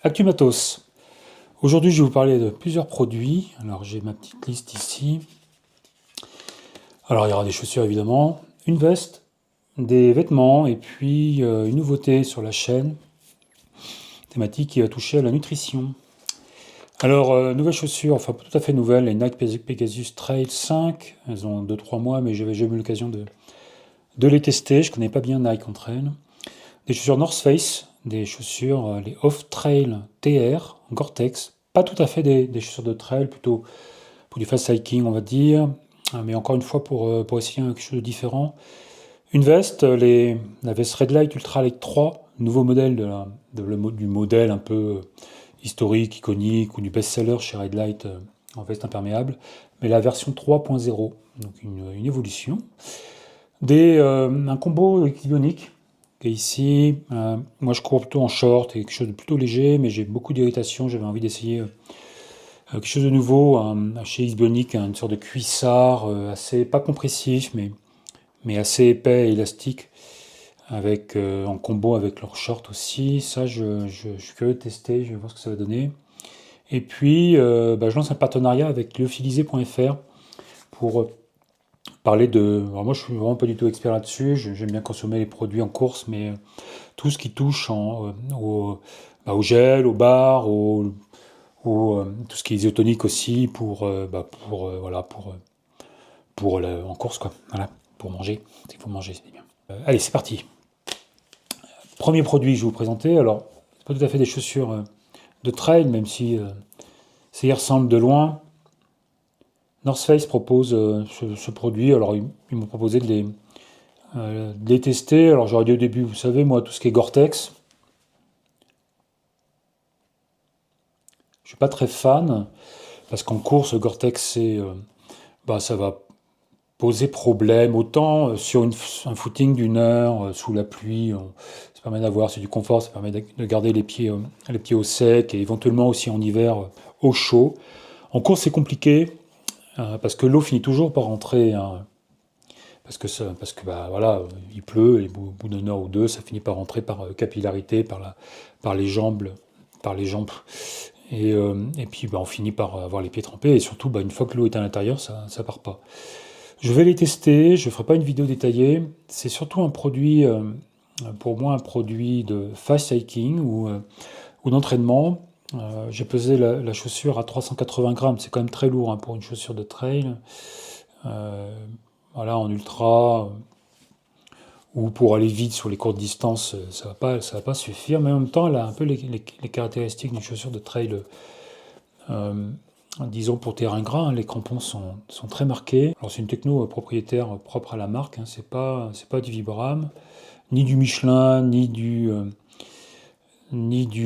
Actu Matos. Aujourd'hui, je vais vous parler de plusieurs produits. Alors, j'ai ma petite liste ici. Alors, il y aura des chaussures évidemment, une veste, des vêtements et puis une nouveauté sur la chaîne, thématique qui va toucher à la nutrition. Alors, nouvelles chaussures, enfin pas tout à fait nouvelles, les Nike Pegasus Trail 5. Elles ont 2-3 mois, mais j'avais jamais eu l'occasion de les tester. Je connais pas bien Nike entre elles. Des chaussures North Face, des chaussures, les Off-Trail TR, Gore-Tex. Pas tout à fait des chaussures de trail, plutôt pour du fast hiking, on va dire. Mais encore une fois, pour essayer quelque chose de différent. Une veste, la veste Red Light Ultra Light 3, nouveau modèle du modèle un peu historique, iconique, ou du best-seller chez Red Light en veste imperméable. Mais la version 3.0, donc une évolution. Un combo ionique qui est ici. Moi, je cours plutôt en short et quelque chose de plutôt léger, mais j'ai beaucoup d'irritation. J'avais envie d'essayer quelque chose de nouveau chez X-Bionic, une sorte de cuissard assez, pas compressif, mais assez épais et élastique, en combo avec leur short aussi. Ça, je suis curieux de tester, je vais voir ce que ça va donner. Et puis, je lance un partenariat avec lyophilisé.fr pour parler de... Alors moi, je suis vraiment pas du tout expert là-dessus. J'aime bien consommer les produits en course, mais tout ce qui touche au gel, au bar, tout ce qui est isotonique aussi en course, quoi. Voilà, pour manger. Il faut manger, c'est bien. Allez, c'est parti. Premier produit que je vais vous présenter. Alors, c'est pas tout à fait des chaussures de trail, même si ça y ressemble de loin. North Face propose ce produit. Alors, ils m'ont proposé de les tester. Alors, j'aurais dit au début, vous savez, moi, tout ce qui est Gore-Tex, je suis pas très fan, parce qu'en course, Gore-Tex, ça va poser problème, autant sur un footing d'une heure, sous la pluie, ça permet d'avoir, c'est du confort, ça permet de garder les pieds au sec, et éventuellement aussi en hiver au chaud. En course, c'est compliqué, parce que l'eau finit toujours par rentrer, hein, voilà, il pleut, et au bout d'une heure ou deux, ça finit par rentrer par capillarité, par les jambes, par les jambes. Et puis on finit par avoir les pieds trempés, et surtout une fois que l'eau est à l'intérieur, ça part pas. Je vais les tester, je ne ferai pas une vidéo détaillée. C'est surtout un produit, pour moi, un produit de fast hiking ou d'entraînement. J'ai pesé la chaussure à 380 grammes, c'est quand même très lourd, hein, pour une chaussure de trail. Euh, voilà, en ultra, ou pour aller vite sur les courtes distances, ça va pas suffire. Mais en même temps, elle a un peu les caractéristiques d'une chaussure de trail. euh, Disons pour terrain gras, hein, les crampons sont très marqués. Alors c'est une techno propriétaire propre à la marque, hein, c'est pas du Vibram, ni du Michelin, ni du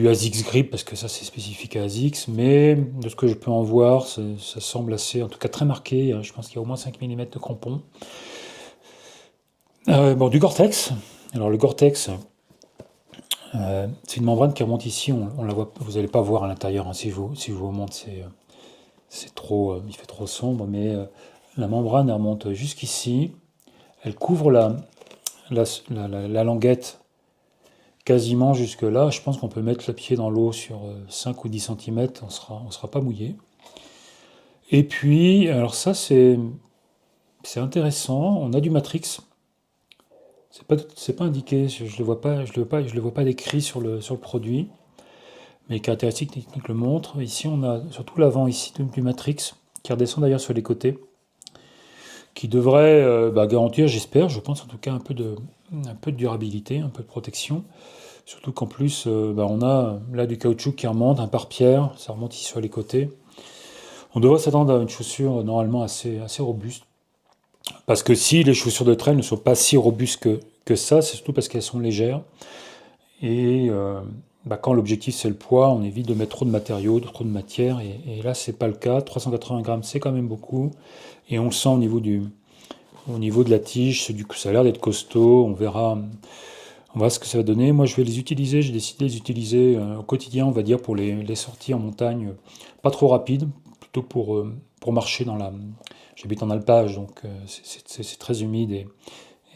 ASICS Grip, parce que ça c'est spécifique à ASICS, mais de ce que je peux en voir, ça semble assez, en tout cas très marqué. Je pense qu'il y a au moins 5 mm de crampons. Du Gore-Tex. Alors le Gore-Tex, c'est une membrane qui remonte ici, on la voit, vous n'allez pas voir à l'intérieur, hein, si je vous montre, c'est trop, il fait trop sombre, mais la membrane elle remonte jusqu'ici, elle couvre la languette quasiment jusque là. Je pense qu'on peut mettre le pied dans l'eau sur 5 ou 10 cm, on sera pas mouillé. Et puis, alors ça c'est intéressant, on a du Matrix. C'est pas indiqué, je le vois pas décrit sur le produit, mais les caractéristiques techniques le montrent. Ici, on a surtout l'avant ici du Matrix, qui redescend d'ailleurs sur les côtés, qui devrait garantir, j'espère, je pense en tout cas, un peu de durabilité, un peu de protection. Surtout qu'en plus, on a là du caoutchouc qui remonte, un pare-pierre, ça remonte ici sur les côtés. On devrait s'attendre à une chaussure normalement assez robuste. Parce que si les chaussures de trail ne sont pas si robustes que ça, c'est surtout parce qu'elles sont légères. Et quand l'objectif c'est le poids, on évite de mettre trop de matériaux, trop de matière. Et là, c'est pas le cas. 380 grammes, c'est quand même beaucoup. Et on le sent au niveau de la tige. Ça a l'air d'être costaud. On verra ce que ça va donner. Moi, je vais les utiliser. J'ai décidé de les utiliser au quotidien, on va dire, pour les sorties en montagne, pas trop rapides, plutôt pour marcher dans la. J'habite en alpage, donc c'est très humide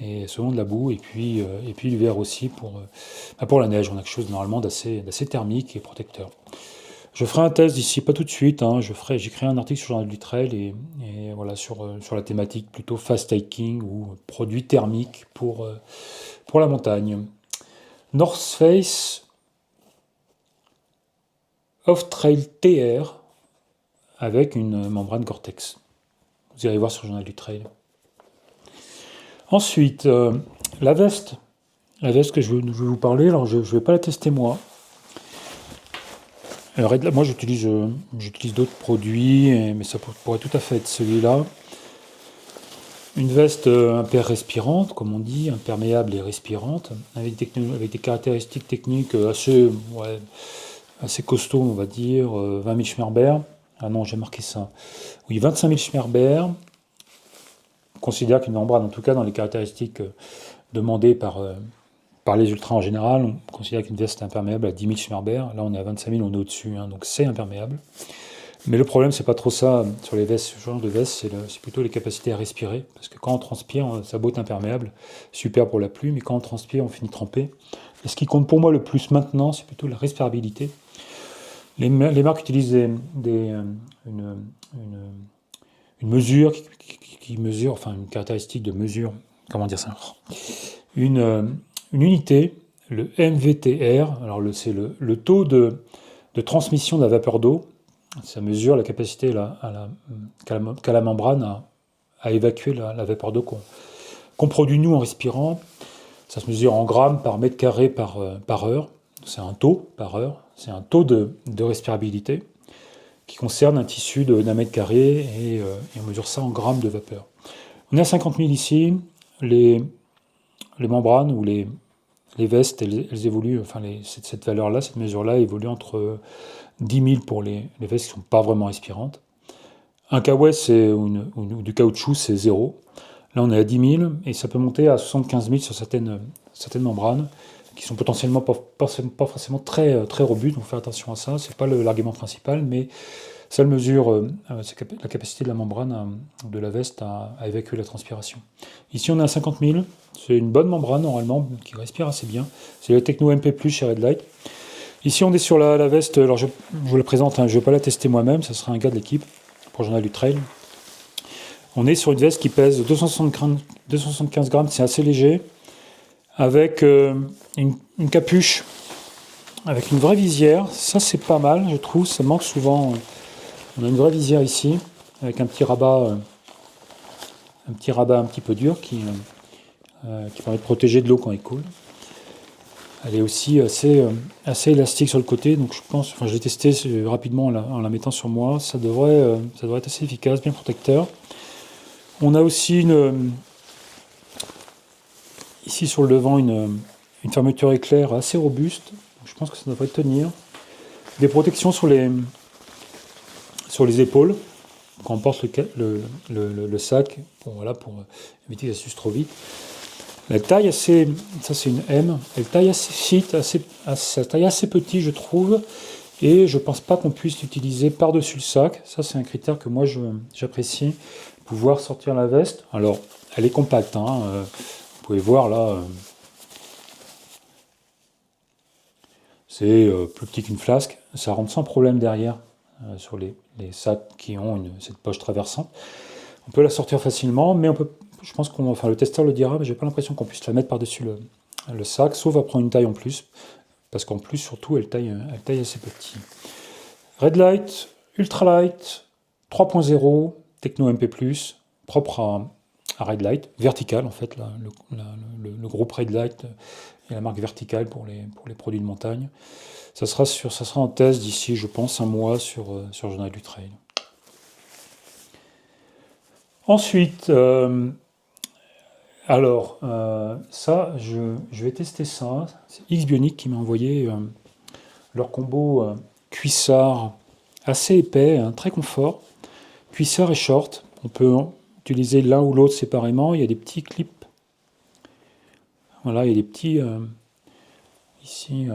et selon de la boue, et puis l'hiver aussi pour la neige. On a quelque chose normalement d'assez thermique et protecteur. Je ferai un test d'ici, pas tout de suite, hein, j'ai créé un article sur le Journal du Trail et voilà, sur la thématique plutôt fast hiking ou produits thermiques pour la montagne. North Face Off-Trail TR avec une membrane Gore-Tex. Vous irez voir sur le Journal du Trail. Ensuite, la veste. La veste que je vais vous parler, alors je ne vais pas la tester moi. Alors, moi j'utilise d'autres produits, mais ça pourrait tout à fait être celui-là. Une veste impair respirante, comme on dit, imperméable et respirante, avec des caractéristiques techniques assez costauds, on va dire, 20 000 Schmerber. Ah non, j'ai marqué ça. Oui, 25 000 Schmerber. On considère qu'une membrane, en tout cas dans les caractéristiques demandées par les ultras en général, on considère qu'une veste est imperméable à 10 000 Schmerber. Là, on est à 25 000, on est au-dessus, hein, donc c'est imperméable. Mais le problème, c'est pas trop ça sur les vestes, ce genre de veste, c'est plutôt les capacités à respirer. Parce que quand on transpire, ça a beau être imperméable, super pour la pluie, mais quand on transpire, on finit trempé. Et ce qui compte pour moi le plus maintenant, c'est plutôt la respirabilité. Les marques utilisent une mesure qui mesure, enfin une caractéristique de mesure, comment dire ça, une unité, le MVTR. Alors c'est le taux de transmission de la vapeur d'eau. Ça mesure la capacité qu'a la membrane à évacuer la vapeur d'eau qu'on produit nous en respirant. Ça se mesure en grammes par mètre carré par heure. C'est un taux par heure. C'est un taux de respirabilité qui concerne un tissu d'un mètre carré et on mesure ça en grammes de vapeur. On est à 50 000 ici. Les membranes ou les vestes, elles évoluent, enfin cette valeur-là, cette mesure-là évolue entre 10 000 pour les vestes qui ne sont pas vraiment respirantes. Un kawaii ou du caoutchouc, c'est 0. Là, on est à 10 000 et ça peut monter à 75 000 sur certaines membranes qui sont potentiellement pas forcément très, très robustes. Donc, faire attention à ça. C'est pas l'argument principal, mais ça mesure la capacité de la membrane de la veste à évacuer la transpiration. Ici, on est à 50 000. C'est une bonne membrane, normalement, qui respire assez bien. C'est la Techno MP+, chez Red Light. Ici, on est sur la veste. Alors, je vous la présente, hein, je ne vais pas la tester moi-même. Ça sera un gars de l'équipe pour le Journal du Trail. On est sur une veste qui pèse 275 grammes. C'est assez léger. Avec une capuche, avec une vraie visière. Ça, c'est pas mal, je trouve. Ça manque souvent. On a une vraie visière ici, avec un petit rabat un petit peu dur qui permet de protéger de l'eau quand il coule. Elle est aussi assez élastique sur le côté, donc je pense, enfin je l'ai testé rapidement en la mettant sur moi, ça devrait être assez efficace, bien protecteur. On a aussi ici sur le devant une fermeture éclair assez robuste, donc je pense que ça devrait tenir. Des protections sur les épaules, quand on porte le sac, pour éviter que ça s'use trop vite. La taille ça c'est une M, elle taille assez fit, ça taille assez petit je trouve, et je pense pas qu'on puisse l'utiliser par-dessus le sac. Ça c'est un critère que moi j'apprécie, pouvoir sortir la veste. Alors elle est compacte, hein, vous pouvez voir là, c'est plus petit qu'une flasque, ça rentre sans problème derrière sur les sacs qui ont cette poche traversante. On peut la sortir facilement, mais je pense le testeur le dira, mais j'ai pas l'impression qu'on puisse la mettre par-dessus le sac, sauf à prendre une taille en plus, parce qu'en plus, surtout, elle taille assez petit. Red Light, Ultra Light, 3.0, Techno MP+, propre à Red Light, vertical en fait, le groupe Red Light et la marque Vertical pour les produits de montagne. Ça sera en test d'ici, je pense, un mois sur Journal du Trail. Ensuite, ça, je vais tester ça. C'est X-Bionic qui m'a envoyé leur combo cuissard assez épais, hein, très confort. Cuissard et short. On peut utiliser l'un ou l'autre séparément. Il y a des petits clips. Voilà, il y a des petits ici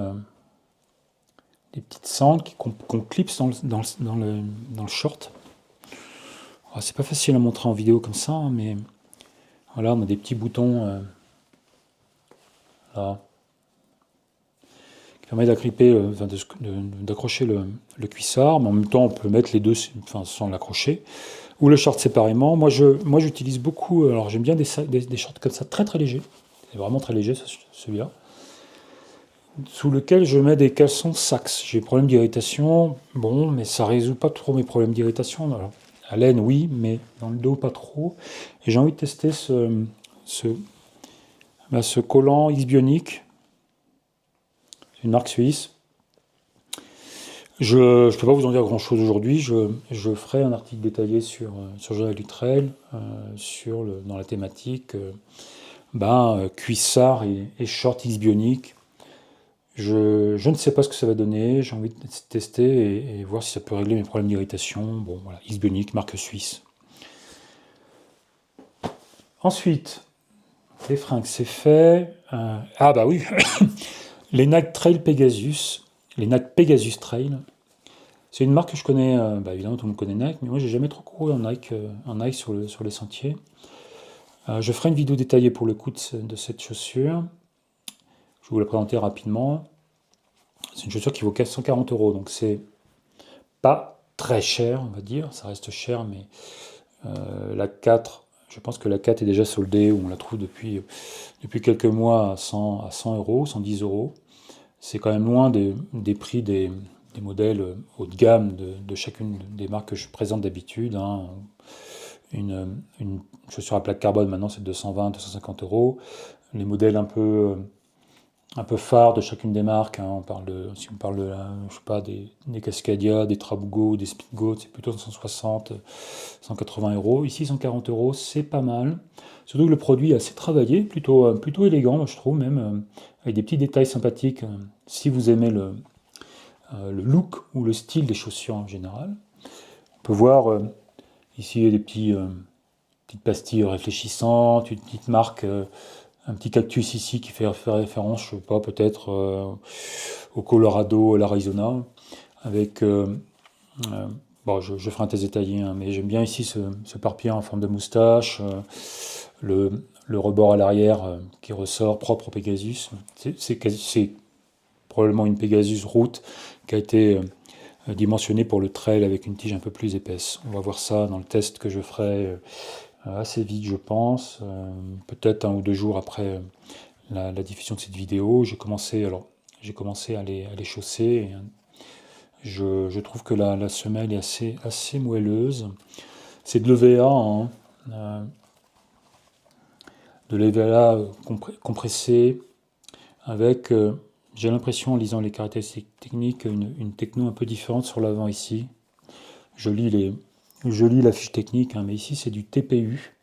des petites sangles qu'on clipse dans le short. C'est pas facile à montrer en vidéo comme ça, hein, mais Voilà, on a des petits boutons là, qui permettent d'agripper, d'accrocher le cuissard, mais en même temps on peut mettre les deux sans l'accrocher, ou le short séparément. Moi j'utilise beaucoup, alors j'aime bien des shorts comme ça, très très légers, c'est vraiment très léger celui-là, sous lequel je mets des caleçons Saxe. J'ai des problèmes d'irritation, bon, mais ça résout pas trop mes problèmes d'irritation. Alors, à laine, oui, mais dans le dos, pas trop. Et j'ai envie de tester ce collant X-Bionic, une marque suisse. Je ne peux pas vous en dire grand-chose aujourd'hui. Je ferai un article détaillé sur Journal du Trail, dans la thématique cuissard et short X-Bionic. Je ne sais pas ce que ça va donner, j'ai envie de tester et voir si ça peut régler mes problèmes d'irritation. Bon, voilà, X-Bionic, marque suisse. Ensuite, les fringues, c'est fait. Ah bah oui, les Nike Trail Pegasus, les Nike Pegasus Trail. C'est une marque que je connais, évidemment tout le monde connaît Nike, mais moi j'ai jamais trop couru en Nike sur les sentiers. Je ferai une vidéo détaillée pour le coût de cette chaussure. Je vais vous la présenter rapidement. C'est une chaussure qui vaut 440 €, donc c'est pas très cher, on va dire. Ça reste cher, mais la 4, je pense que la 4 est déjà soldée, ou on la trouve depuis quelques mois à 100 €, 110 €. C'est quand même loin des prix des modèles haut de gamme de chacune des marques que je présente d'habitude. Hein. Une chaussure à plaque carbone, maintenant, c'est 220, 250 €. Les modèles un peu phares de chacune des marques, hein. Si on parle je sais pas, des Cascadia, des Trabugo, des Speedgoat, c'est plutôt 160, 180 €. Ici, 140 €, c'est pas mal. Surtout que le produit est assez travaillé, plutôt élégant, moi, je trouve, même avec des petits détails sympathiques, si vous aimez le look ou le style des chaussures en général. On peut voir ici des petites pastilles réfléchissantes, une petite marque, un petit cactus ici qui fait référence, je sais pas, peut-être au Colorado, à l'Arizona, avec... je ferai un test détaillé, hein, mais j'aime bien ici ce pare-pied en forme de moustache, le rebord à l'arrière qui ressort, propre au Pegasus. C'est probablement une Pegasus Route qui a été dimensionnée pour le trail avec une tige un peu plus épaisse. On va voir ça dans le test que je ferai assez vite, je pense, peut-être 1 ou 2 jours après la diffusion de cette vidéo. J'ai commencé à les chausser. Et je trouve que la semelle est assez moelleuse. C'est de l'EVA, hein, de l'EVA compressé, avec, j'ai l'impression en lisant les caractéristiques techniques, une techno un peu différente sur l'avant ici. Je lis la fiche technique, hein, mais ici c'est du TPU,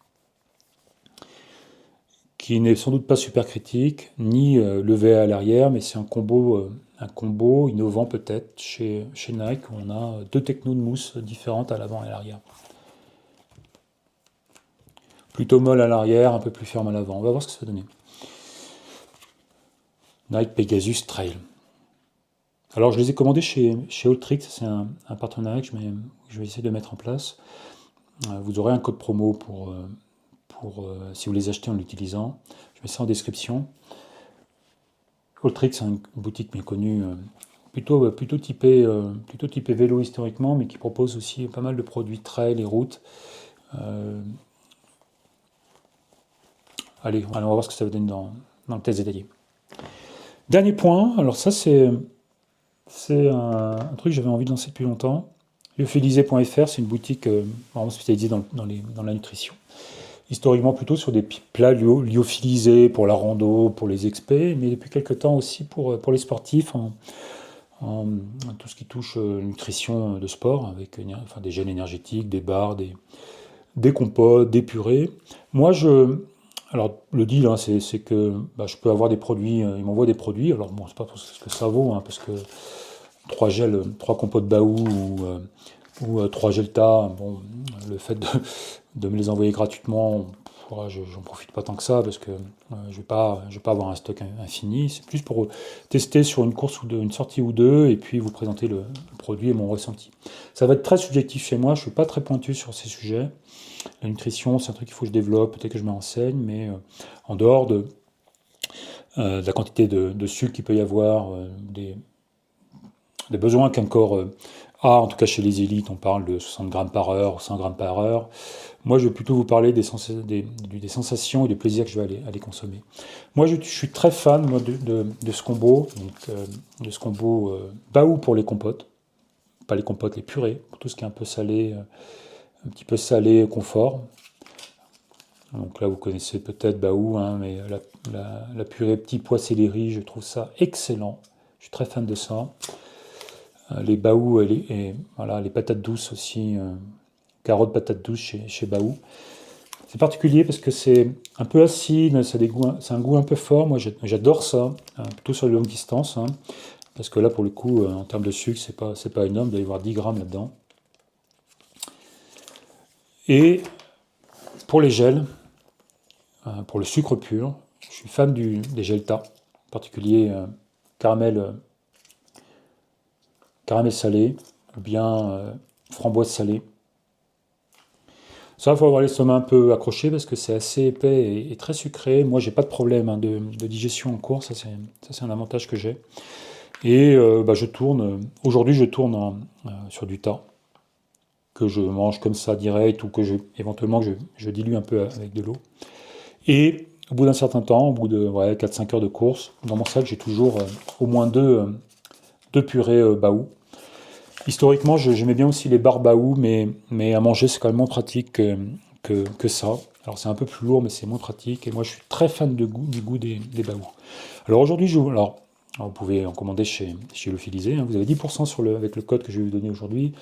qui n'est sans doute pas super critique, ni l'EVA à l'arrière, mais c'est un combo innovant peut-être chez Nike, où on a 2 technos de mousse différentes à l'avant et à l'arrière. Plutôt molle à l'arrière, un peu plus ferme à l'avant. On va voir ce que ça va donner. Nike Pegasus Trail. Alors je les ai commandés chez Alltrix, c'est un partenariat que je vais essayer de mettre en place. Vous aurez un code promo pour si vous les achetez en l'utilisant. Je mets ça en description. Alltrix, c'est une boutique bien connue, plutôt typée vélo historiquement, mais qui propose aussi pas mal de produits trail et route. Allez, on va voir ce que ça va donner dans le test détaillé. Dernier point, alors ça c'est un truc que j'avais envie de lancer depuis longtemps. Lyophilisé.fr, c'est une boutique vraiment spécialisée dans la nutrition. Historiquement plutôt sur des plats lyophilisés pour la rando, pour les experts, mais depuis quelques temps aussi pour les sportifs, en tout ce qui touche nutrition de sport, avec des gels énergétiques, des bars, des compotes, des purées. Moi, alors le deal, hein, c'est que je peux avoir des produits, ils m'envoient des produits, alors bon, c'est pas pour ce que ça vaut, hein, parce que 3 compotes Baou ou 3 Gelta, bon, le fait de me les envoyer gratuitement, j'en profite pas tant que ça parce que je vais pas avoir un stock infini. C'est plus pour tester sur une course ou une sortie ou deux, et puis vous présenter le produit et mon ressenti. Ça va être très subjectif chez moi. Je suis pas très pointu sur ces sujets. La nutrition, c'est un truc qu'il faut que je développe, peut-être que je me renseigne, mais en dehors de la quantité de sucre qu'il peut y avoir, des besoins qu'un corps a, en tout cas chez les élites, on parle de 60 grammes par heure ou 100 grammes par heure. Moi, je vais plutôt vous parler des sensations et des plaisirs que je vais aller consommer. Moi, je suis très fan moi, de ce combo, de ce combo Baou pour les compotes. Pas les compotes, les purées, pour tout ce qui est un peu salé, un petit peu salé, confort. Donc là, vous connaissez peut-être Baou, hein, mais la purée petit pois céleri, je trouve ça excellent. Je suis très fan de ça. Les Baou voilà, les patates douces aussi, carottes patates douces chez Baou. C'est particulier parce que c'est un peu acide, c'est un goût un peu fort. Moi, j'adore ça, plutôt sur les longues distances, hein, parce que là, pour le coup, en termes de sucre, c'est pas énorme. Il doit y avoir 10 grammes là-dedans. Et pour les gels, pour le sucre pur, je suis fan des Gelta, en particulier caramel salé, ou bien framboise salée. Ça, il faut avoir l'estomac un peu accroché parce que c'est assez épais et très sucré. Moi, j'ai pas de problème hein, de digestion en cours, ça c'est un avantage que j'ai. Et je tourne, aujourd'hui je tourne sur du tas, que je mange comme ça direct ou éventuellement je dilue un peu avec de l'eau. Et au bout d'un certain temps, au bout de 4-5 heures de course, dans mon sac j'ai toujours au moins deux purées Baou. Historiquement, j'aimais bien aussi les bars Baou, mais à manger, c'est quand même moins pratique que ça. Alors, c'est un peu plus lourd, mais c'est moins pratique. Et moi, je suis très fan du goût des Baou. Alors, aujourd'hui, vous pouvez en commander chez Lyophilisé. Hein. Vous avez 10% avec le code que je vais vous donner aujourd'hui.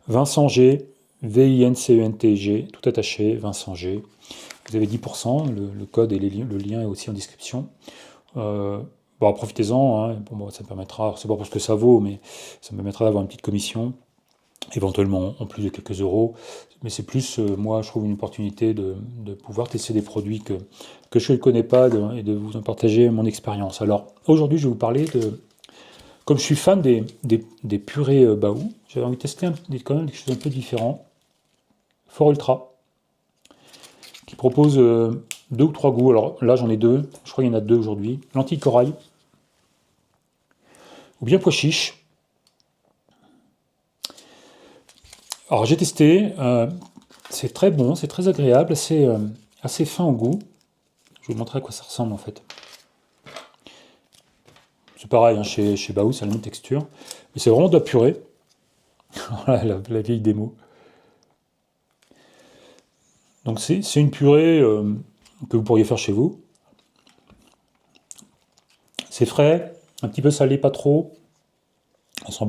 Vincent G, VINCENTG, tout attaché, Vincent G. Vous avez 10%. Le code et le lien est aussi en description. Profitez-en, hein. Ça me permettra, c'est pas pour ce que ça vaut, mais ça me permettra d'avoir une petite commission, éventuellement en plus de quelques euros. Mais c'est plus, moi, je trouve une opportunité de pouvoir tester des produits que je ne connais pas et de vous en partager mon expérience. Alors, aujourd'hui, je vais vous parler comme je suis fan des purées Baou, j'avais envie de tester quand même des choses un peu différentes. Fort Ultra, qui propose 2 ou 3 goûts. Alors là, j'en ai 2, je crois qu'il y en a 2 aujourd'hui. Lentilles corail, ou bien pois chiche. Alors j'ai testé, c'est très bon, c'est très agréable, assez fin au goût. Je vais vous montrer à quoi ça ressemble en fait. C'est pareil, hein, chez Baou, c'est la même texture. Mais c'est vraiment de la purée. Voilà, la vieille démo. Donc c'est une purée que vous pourriez faire chez vous. C'est frais, un petit peu salé, pas trop. On sent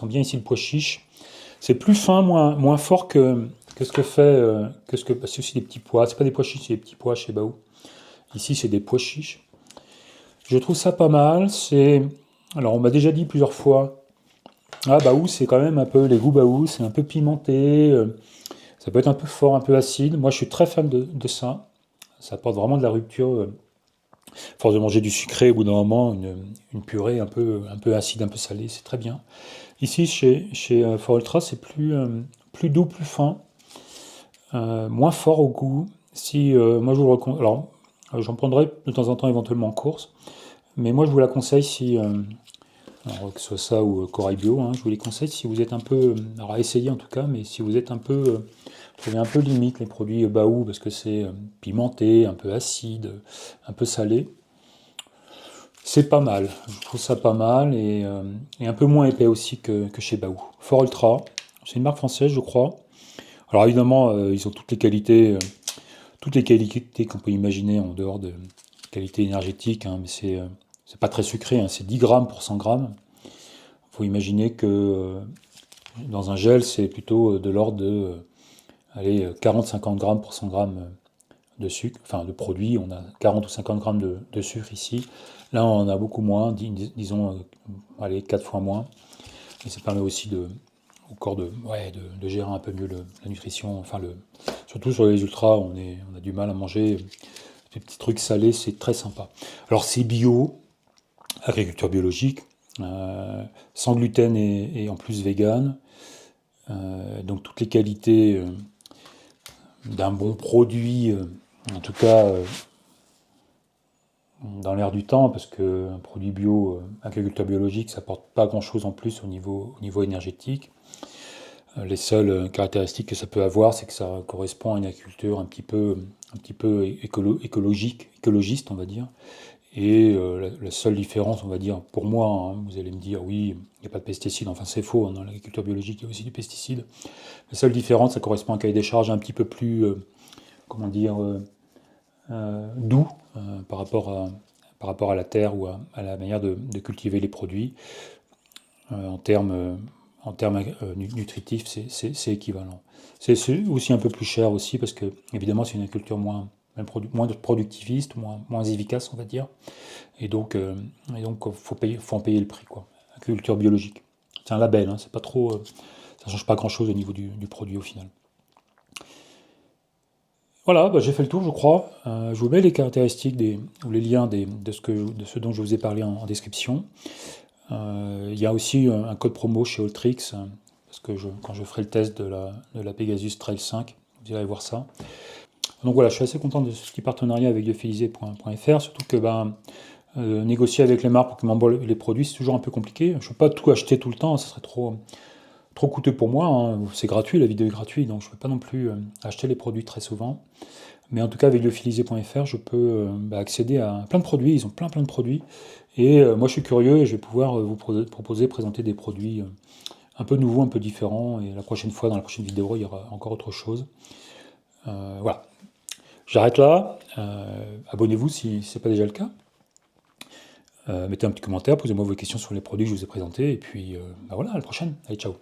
bien ici le pois chiche. C'est plus fin, moins fort que ce que fait, c'est aussi des petits pois. C'est pas des pois chiches, c'est des petits pois chez Baou. Ici, c'est des pois chiches. Je trouve ça pas mal. Alors, on m'a déjà dit plusieurs fois, Baou, c'est quand même un peu, les goûts Baou, c'est un peu pimenté, ça peut être un peu fort, un peu acide. Moi, je suis très fan de ça. Ça apporte vraiment de la rupture. Force de manger du sucré, au bout d'un moment, une purée un peu acide, un peu salée, c'est très bien. Ici, chez Fort Ultra, c'est plus doux, plus fin, moins fort au goût. Moi, je vous le recommande. Alors, j'en prendrai de temps en temps éventuellement en course, mais moi, je vous la conseille alors, que ce soit ça ou Corail Bio, hein, je vous les conseille si vous êtes un peu, alors à essayer en tout cas, mais si vous êtes trouvez un peu limite les produits Baou parce que c'est pimenté, un peu acide, un peu salé. C'est pas mal, je trouve ça pas mal et un peu moins épais aussi que chez Baou. Fort Ultra, c'est une marque française je crois. Alors évidemment ils ont toutes les qualités qu'on peut imaginer en dehors de qualité énergétique, hein, mais c'est pas très sucré, hein, c'est 10 grammes pour 100 grammes. Il faut imaginer que dans un gel c'est plutôt de l'ordre de 40-50 grammes pour 100 grammes de sucre, enfin de produit, on a 40 ou 50 grammes de sucre ici. Là, on en a beaucoup moins, disons, 4 fois moins. Et ça permet aussi au corps de gérer un peu mieux la nutrition, enfin Surtout sur les ultras, on a du mal à manger des petits trucs salés, c'est très sympa. Alors c'est bio, agriculture biologique, sans gluten et en plus vegan. Donc toutes les qualités d'un bon produit, en tout cas dans l'air du temps, parce qu'un produit bio, agriculture biologique, ça apporte pas grand-chose en plus au niveau énergétique. Les seules caractéristiques que ça peut avoir, c'est que ça correspond à une agriculture un petit peu écologiste, on va dire. Et la seule différence, on va dire, pour moi, hein, vous allez me dire, oui, il n'y a pas de pesticides, enfin c'est faux, hein, dans l'agriculture biologique, il y a aussi du pesticide. La seule différence, ça correspond à un cahier des charges un petit peu plus, comment dire, doux par rapport à la terre ou à la manière de cultiver les produits. En termes nutritifs, c'est équivalent. C'est aussi un peu plus cher aussi parce que, évidemment, c'est une agriculture moins productiviste, moins efficace, on va dire. Et donc, faut en payer le prix, quoi. Agriculture biologique. C'est un label, hein, c'est pas trop, ça change pas grand-chose au niveau du produit au final. Voilà, bah, j'ai fait le tour, je crois. Je vous mets les caractéristiques ou les liens de ce dont je vous ai parlé en description. Il y a aussi un code promo chez Ultrix, parce que quand je ferai le test de la Pegasus Trail 5, vous irez voir ça. Donc voilà, je suis assez content de ce petit partenariat avec biophilisé.fr, surtout que négocier avec les marques pour qu'ils m'envoient les produits, c'est toujours un peu compliqué. Je ne peux pas tout acheter tout le temps, ça serait trop coûteux pour moi, hein. C'est gratuit, la vidéo est gratuite, donc je ne peux pas non plus acheter les produits très souvent. Mais en tout cas, avec biophilisé.fr, je peux accéder à plein de produits, ils ont plein de produits. Et moi, je suis curieux et je vais pouvoir vous présenter des produits un peu nouveaux, un peu différents. Et la prochaine fois, dans la prochaine vidéo, il y aura encore autre chose. Voilà. J'arrête là. Abonnez-vous si ce n'est pas déjà le cas. Mettez un petit commentaire, posez-moi vos questions sur les produits que je vous ai présentés. Et puis, voilà, à la prochaine. Allez, ciao.